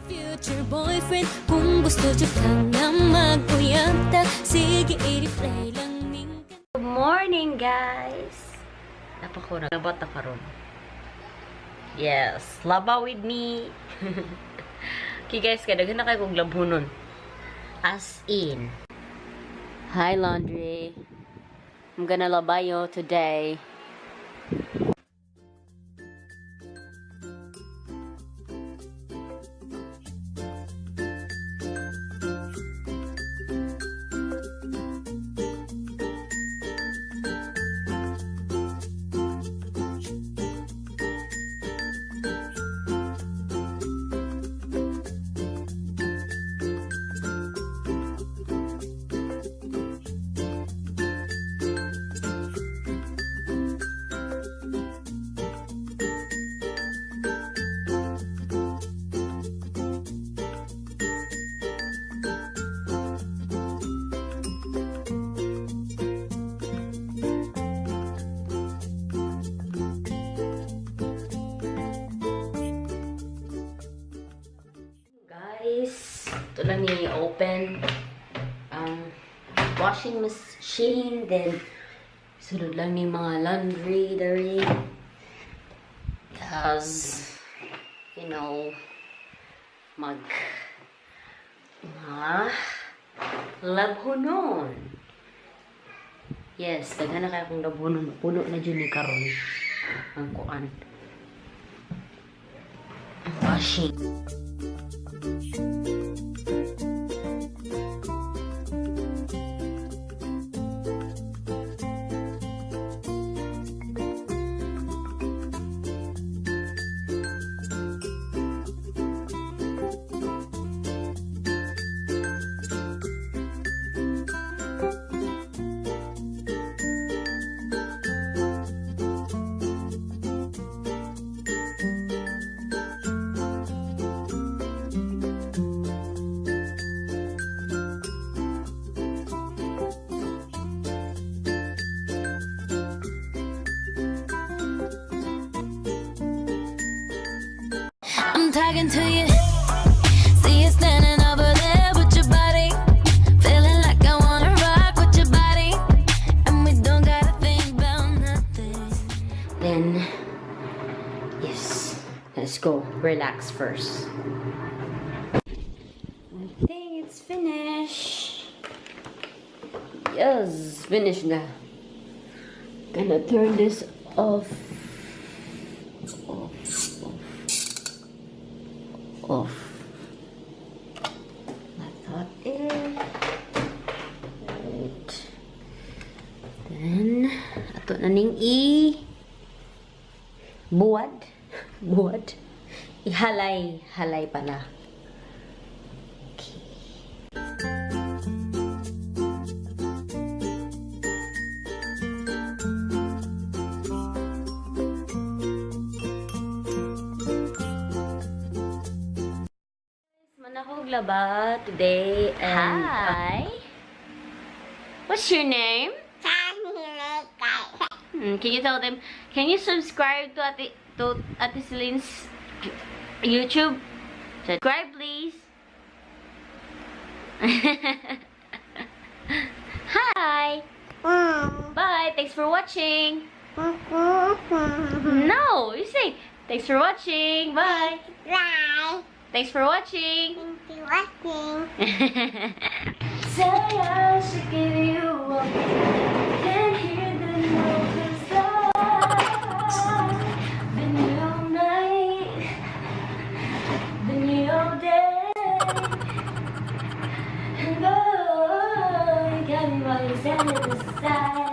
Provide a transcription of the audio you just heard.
Future boyfriend, kung gusto dyan ka nga mag-uyanta, sige i-replay lang ning. Good morning, guys! Napakura. Nabot na karon. Yes, laba with me. Okay, guys, kadaghan na kayo kong labunon. As in. Hi, laundry. I'm gonna labayo today. Ito lang ni-open ang washing machine, then sunod lang ni mga laundry dari. Because, you know, labhonon. Yes, daghan na kaya kong labhonon. Puno na dyan ni karon ang kuan. Ang washing. I'm talking to you. See you standing over there with your body, feeling like I wanna rock with your body, and we don't gotta think about nothing. Then, yes, let's go. Relax first. I think it's finished. Yes, finished na. Gonna turn this off. Off. Like that in. Right. Then, ato na ning buwad. Halay pala. Okay. Manahog laba today and Hi. What's your name? Can you tell them? Can you subscribe to Ate Celine's YouTube? Subscribe, please. Hi. Bye. Thanks for watching. No, you say thanks for watching. Bye. Bye. Thanks for watching. Thank you for watching. Say I should give you up. Can't hear the notes inside. Been here all night, been here all day, and oh, you got me while you're standing beside.